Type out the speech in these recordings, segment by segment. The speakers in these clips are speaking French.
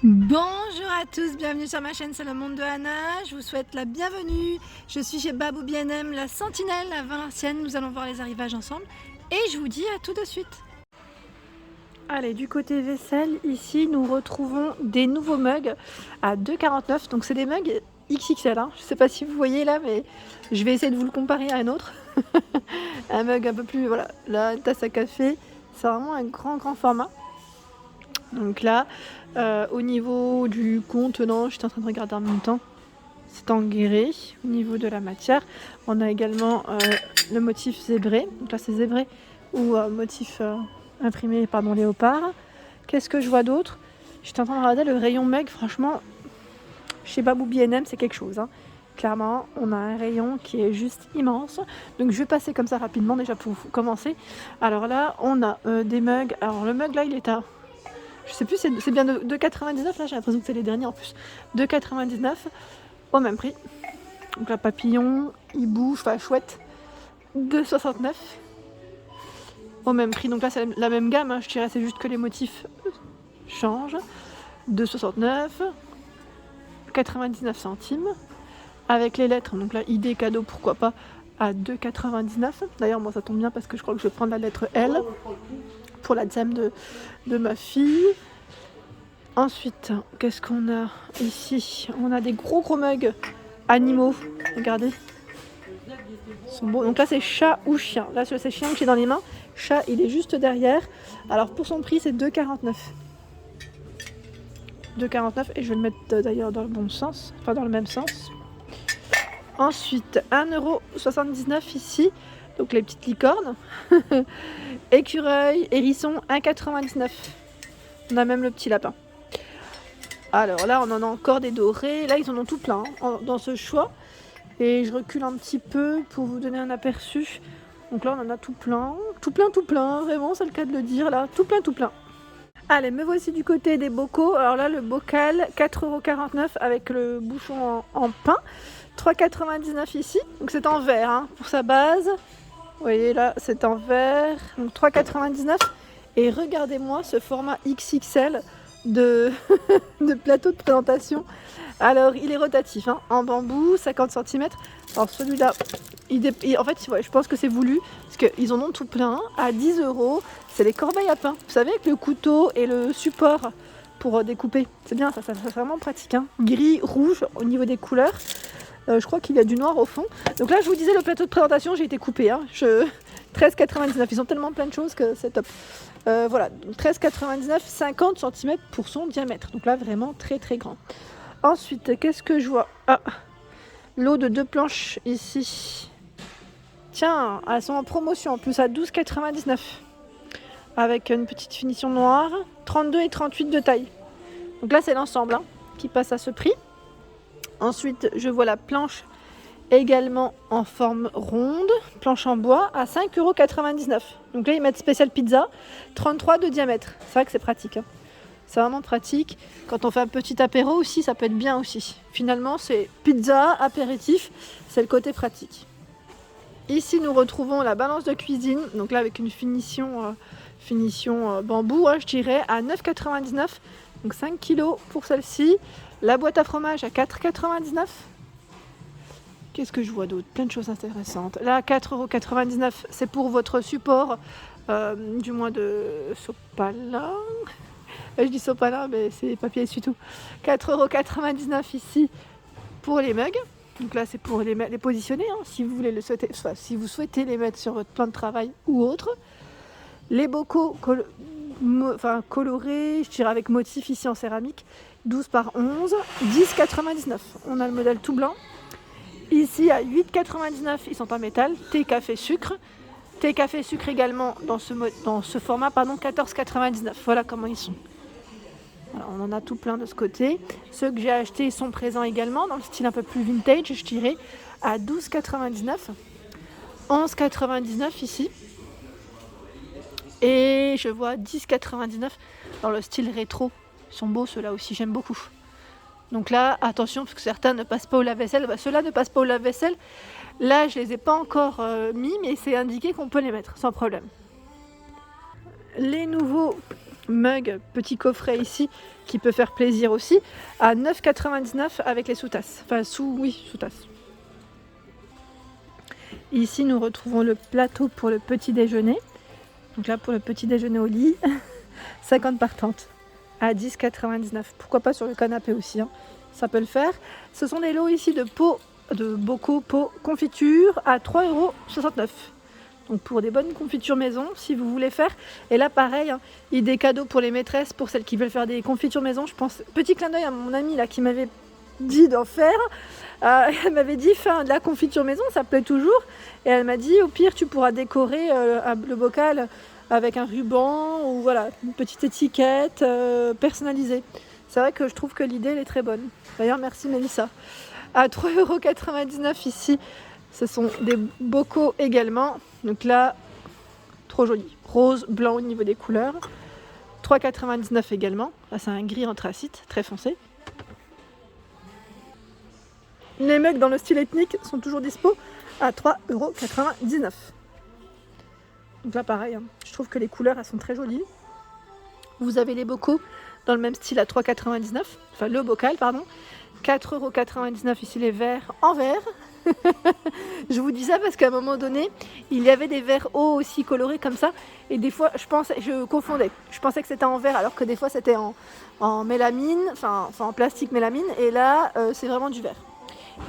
Bonjour à tous, bienvenue sur ma chaîne C'est le monde de Anna, je vous souhaite la bienvenue. Je suis chez Babou B&M, la Sentinelle à Valenciennes, nous allons voir les arrivages ensemble et je vous dis à tout de suite. Allez, du côté vaisselle, ici nous retrouvons des nouveaux mugs à 2,49 €, donc c'est des mugs XXL, hein. Je ne sais pas si vous voyez là, mais je vais essayer de vous le comparer à un autre. Un mug un peu plus, voilà, là, une tasse à café, c'est vraiment un grand format. Donc là, au niveau du contenant, j'étais en train de regarder en même temps, c'est en guéret. Au niveau de la matière, on a également le motif zébré. Donc là, c'est zébré ou motif imprimé léopard. Qu'est-ce que je vois d'autre? J'étais en train de regarder le rayon mug. Franchement, chez Babou B&M, c'est quelque chose, hein. Clairement, on a un rayon qui est juste immense. Donc je vais passer comme ça rapidement déjà pour commencer. Alors là, on a des mugs. Alors le mug là, il est à... Je sais plus, c'est bien de 2,99 €, là j'ai l'impression que c'est les derniers en plus. 2,99 € au même prix. Donc là, papillon, hibou, enfin chouette, 2,69 € au même prix. Donc là c'est la même gamme, hein, je dirais, c'est juste que les motifs changent. 2,69 €, 99 centimes. Avec les lettres, donc là idée cadeau, pourquoi pas, à 2,99 €. D'ailleurs moi ça tombe bien parce que je crois que je vais prendre la lettre L pour la deuxième de ma fille. Ensuite, qu'est-ce qu'on a ici? On a des gros mugs animaux. Regardez. Ils sont beaux. Donc là, c'est chat ou chien. Là, c'est chien que j'ai dans les mains. Chat, il est juste derrière. Alors, pour son prix, c'est 2,49 €. 2,49 € et je vais le mettre d'ailleurs dans le bon sens. Enfin, dans le même sens. Ensuite, 1,79 € ici. Donc, les petites licornes. Écureuil, hérisson, 1,99 €. On a même le petit lapin. Alors là, on en a encore des dorés. Là, ils en ont tout plein dans ce choix. Et je recule un petit peu pour vous donner un aperçu. Donc là, on en a tout plein. Tout plein. Vraiment, c'est le cas de le dire là. Tout plein. Allez, me voici du côté des bocaux. Alors là, le bocal, 4,49 € avec le bouchon en pain. 3,99 € ici. Donc c'est en verre, hein, pour sa base. Vous voyez là, c'est en verre. Donc 3,99 €. Et regardez-moi ce format XXL de plateau de présentation. Alors il est rotatif, hein, en bambou, 50 cm. Alors celui-là, en fait ouais, je pense que c'est voulu parce qu'ils en ont tout plein à 10 €. C'est les corbeilles à pain, vous savez, avec le couteau et le support pour découper. C'est bien, ça c'est vraiment pratique, hein. Gris, rouge au niveau des couleurs. Je crois qu'il y a du noir au fond. Donc là je vous disais, le plateau de présentation, j'ai été coupé, hein. 13,99 €. Ils ont tellement plein de choses que c'est top. Voilà, 13,99 €, 50 cm pour son diamètre. Donc là, vraiment très grand. Ensuite, qu'est-ce que je vois? Ah, l'eau de 2 planches ici. Tiens, elles sont en promotion en plus à 12,99 €. Avec une petite finition noire, 32 et 38 de taille. Donc là, c'est l'ensemble, hein, qui passe à ce prix. Ensuite, je vois la planche également en forme ronde, planche en bois à 5,99 €. Donc là ils mettent spécial pizza, 33 de diamètre. C'est vrai que c'est pratique, hein. C'est vraiment pratique. Quand on fait un petit apéro aussi, ça peut être bien aussi. Finalement c'est pizza, apéritif, c'est le côté pratique. Ici nous retrouvons la balance de cuisine, donc là avec une finition bambou, hein, je dirais, à 9,99 €. Donc 5 kg pour celle-ci. La boîte à fromage à 4,99 €. Qu'est-ce que je vois d'autre? Plein de choses intéressantes. Là, 4,99 €, c'est pour votre support, du moins de sopalin. Je dis sopalin, mais c'est papier essuie-tout. 4,99 € ici pour les mugs. Donc là, c'est pour les positionner, hein, si vous voulez si vous souhaitez les mettre sur votre plan de travail ou autre. Les bocaux colorés, je dirais avec motif ici en céramique, 12 par 11, 10,99 €. On a le modèle tout blanc. Ici à 8,99 €, ils sont en métal. Thé, café, sucre. Thé, café, sucre également dans ce format, 14,99 €. Voilà comment ils sont. Alors, on en a tout plein de ce côté. Ceux que j'ai achetés sont présents également dans le style un peu plus vintage, je dirais, à 12,99 €. 11,99 € ici. Et je vois 10,99 € dans le style rétro. Ils sont beaux ceux-là aussi, j'aime beaucoup. Donc là, attention, parce que certains ne passent pas au lave-vaisselle. Ceux-là ne passent pas au lave-vaisselle. Là, je les ai pas encore mis, mais c'est indiqué qu'on peut les mettre sans problème. Les nouveaux mug, petit coffret ici, qui peut faire plaisir aussi, à 9,99 avec les sous-tasses. Enfin, sous-tasses. Ici, nous retrouvons le plateau pour le petit déjeuner. Donc là, pour le petit déjeuner au lit, 50 par 30 à 10,99. Pourquoi pas sur le canapé aussi, hein. Ça peut le faire. Ce sont des lots ici de bocaux, pots, confiture à 3,69 €. Donc pour des bonnes confitures maison, si vous voulez faire. Et là, pareil, hein, il y a des cadeaux pour les maîtresses, pour celles qui veulent faire des confitures maison. Je pense, petit clin d'œil à mon amie là qui m'avait dit d'en faire. Elle m'avait dit, faire de la confiture maison, ça plaît toujours. Et elle m'a dit, au pire, tu pourras décorer le bocal avec un ruban ou voilà, une petite étiquette personnalisée. C'est vrai que je trouve que l'idée elle est très bonne. D'ailleurs, merci Mélissa. À 3,99 € ici, ce sont des bocaux également. Donc là, trop joli. Rose, blanc au niveau des couleurs. 3,99 € également. Là, c'est un gris anthracite, très foncé. Les mugs dans le style ethnique sont toujours dispo à 3,99 €. Donc là, pareil, hein, je trouve que les couleurs, elles sont très jolies. Vous avez les bocaux dans le même style à 3,99 €. Enfin, le bocal, pardon. 4,99 € ici les verres en verre. Je vous dis ça parce qu'à un moment donné, il y avait des verres hauts aussi colorés comme ça. Et des fois, je confondais. Je pensais que c'était en verre alors que des fois c'était en mélamine, enfin en plastique mélamine. Et là, c'est vraiment du verre.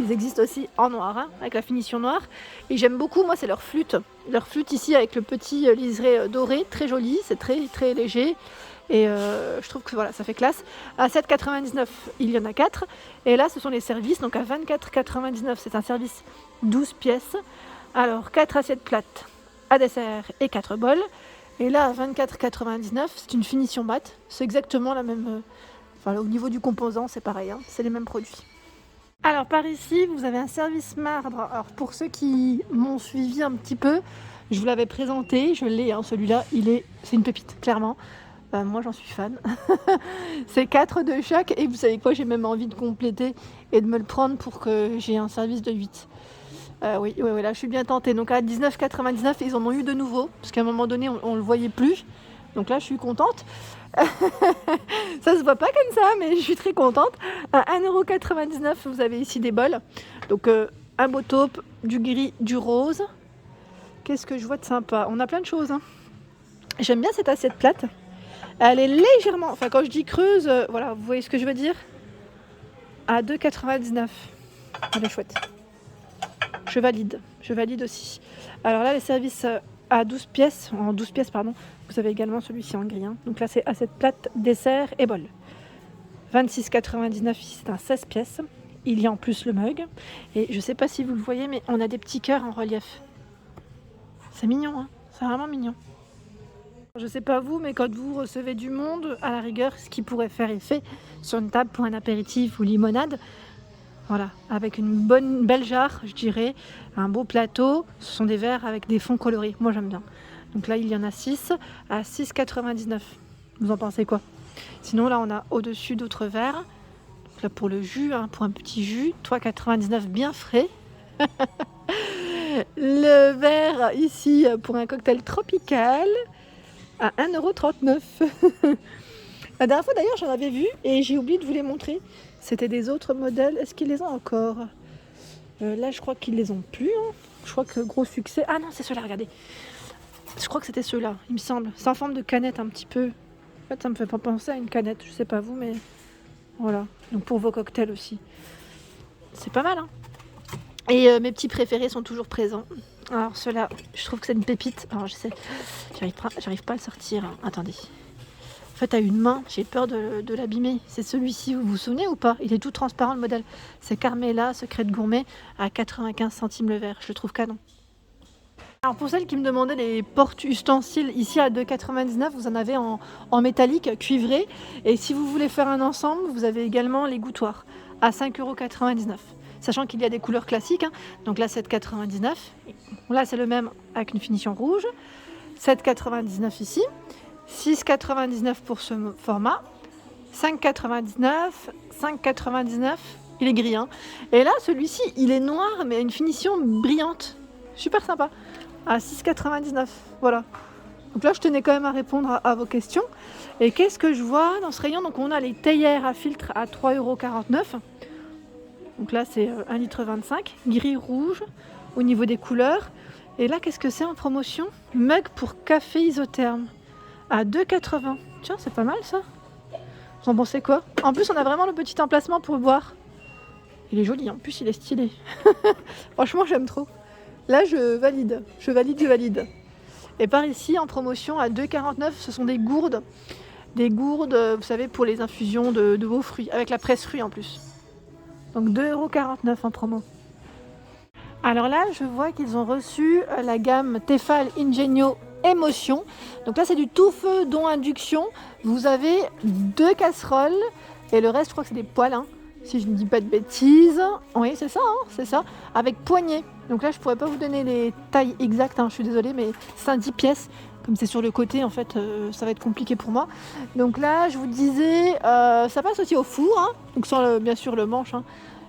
Ils existent aussi en noir, hein, avec la finition noire. Et j'aime beaucoup, moi, c'est leur flûte. Leur flûte ici avec le petit liseré doré, très joli, c'est très, très léger. Et je trouve que voilà, ça fait classe. À 7,99 €, il y en a 4. Et là, ce sont les services. Donc à 24,99 €, c'est un service 12 pièces. Alors 4 assiettes plates à dessert et 4 bols. Et là, à 24,99 €, c'est une finition mat. C'est exactement la même. Enfin, au niveau du composant, c'est pareil, hein, c'est les mêmes produits. Alors par ici, vous avez un service marbre. Alors pour ceux qui m'ont suivi un petit peu, je vous l'avais présenté, je l'ai, hein, celui-là, c'est une pépite, clairement. Moi j'en suis fan. C'est 4 de chaque et vous savez quoi, j'ai même envie de compléter et de me le prendre pour que j'ai un service de 8. Oui, là je suis bien tentée. Donc à 19,99 €, ils en ont eu de nouveau, parce qu'à un moment donné on le voyait plus. Donc là je suis contente. Ça se voit pas comme ça, mais je suis très contente. À 1,99 €, vous avez ici des bols. Donc un beau taupe, du gris, du rose. Qu'est-ce que je vois de sympa? On a plein de choses, hein. J'aime bien cette assiette plate. Elle est légèrement, enfin quand je dis creuse, voilà, vous voyez ce que je veux dire? À 2,99 €. Elle est chouette. Je valide aussi. Alors là, les services à 12 pièces, en 12 pièces, pardon. Vous avez également celui-ci en gris, hein. Donc là, c'est assiette plate, dessert et bol. 26,99 €, ici, c'est un 16 pièces. Il y a en plus le mug. Et je sais pas si vous le voyez, mais on a des petits cœurs en relief. C'est mignon, hein. C'est vraiment mignon. Je sais pas vous, mais quand vous recevez du monde, à la rigueur, ce qui pourrait faire effet sur une table pour un apéritif ou limonade, voilà, avec une belle jarre, je dirais, un beau plateau. Ce sont des verres avec des fonds colorés. Moi, j'aime bien. Donc là, il y en a 6 à 6,99 €. Vous en pensez quoi? Sinon, là, on a au-dessus d'autres verres. Donc là, pour le jus, hein, pour un petit jus, 3,99 € bien frais. Le verre ici pour un cocktail tropical à 1,39 €. La dernière fois d'ailleurs j'en avais vu et j'ai oublié de vous les montrer. C'était des autres modèles. Est-ce qu'ils les ont encore? Là je crois qu'ils les ont plus, hein. Je crois que gros succès. Ah non, c'est ceux-là, regardez. Je crois que c'était ceux-là, il me semble. C'est en forme de canette un petit peu. En fait ça me fait pas penser à une canette. Je sais pas vous, mais voilà. Donc pour vos cocktails aussi. C'est pas mal, hein. Et mes petits préférés sont toujours présents. Alors ceux-là, je trouve que c'est une pépite. Alors je sais, j'arrive pas à le sortir, hein. Attendez. En fait, à une main, j'ai peur de l'abîmer. C'est celui-ci, vous vous souvenez ou pas? Il est tout transparent le modèle. C'est Carmela, secret de gourmet, à 95 centimes le verre. Je le trouve canon. Alors pour celles qui me demandaient les porte-ustensiles, ici à 2,99 €, vous en avez en métallique, cuivré. Et si vous voulez faire un ensemble, vous avez également les gouttoirs à 5,99 €. Sachant qu'il y a des couleurs classiques, hein. Donc là 7,99 €. Là c'est le même avec une finition rouge. 7,99 € ici. 6,99 € pour ce format. 5,99 €. 5,99 €. Il est gris, hein. Et là celui-ci il est noir mais à une finition brillante. Super sympa. À 6,99 €. Voilà. Donc là je tenais quand même à répondre à vos questions. Et qu'est-ce que je vois dans ce rayon? Donc on a les théières à filtre à 3,49 €. Donc là c'est 1,25 litre, gris rouge au niveau des couleurs. Et là qu'est-ce que c'est en promotion? Mug pour café isotherme à 2,80 €. Tiens, c'est pas mal ça. Vous en pensez quoi? En plus on a vraiment le petit emplacement pour boire. Il est joli, en plus il est stylé. Franchement j'aime trop. Là je valide, je valide. Et par ici en promotion à 2,49 €, ce sont des gourdes. Des gourdes, vous savez, pour les infusions de vos fruits, avec la presse fruits en plus. Donc 2,49 € en promo. Alors là je vois qu'ils ont reçu la gamme Tefal Ingenio Émotion. Donc là c'est du tout feu dont induction. Vous avez 2 casseroles et le reste je crois que c'est des poêles, hein, si je ne dis pas de bêtises. Oui c'est ça, hein, c'est ça, avec poignée. Donc là je pourrais pas vous donner les tailles exactes, hein, je suis désolée, mais c'est un 10 pièces. Comme c'est sur le côté en fait ça va être compliqué pour moi. Donc là je vous disais ça passe aussi au four, hein, donc sans bien sûr le manche, hein.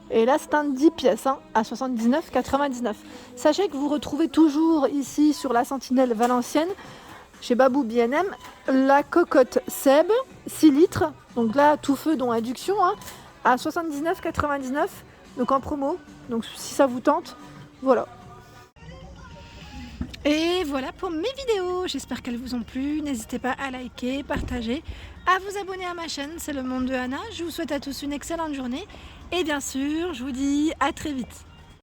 Et là c'est un 10 pièces, hein, à 79,99 €. Sachez que vous retrouvez toujours ici sur la Sentinelle Valenciennes, chez Babou B&M, la cocotte Seb 6 litres. Donc là tout feu dont induction, hein, à 79,99 €, donc en promo. Donc si ça vous tente, voilà. Et voilà pour mes vidéos, j'espère qu'elles vous ont plu. N'hésitez pas à liker, partager, à vous abonner à ma chaîne, c'est le monde de Anna. Je vous souhaite à tous une excellente journée et bien sûr, je vous dis à très vite.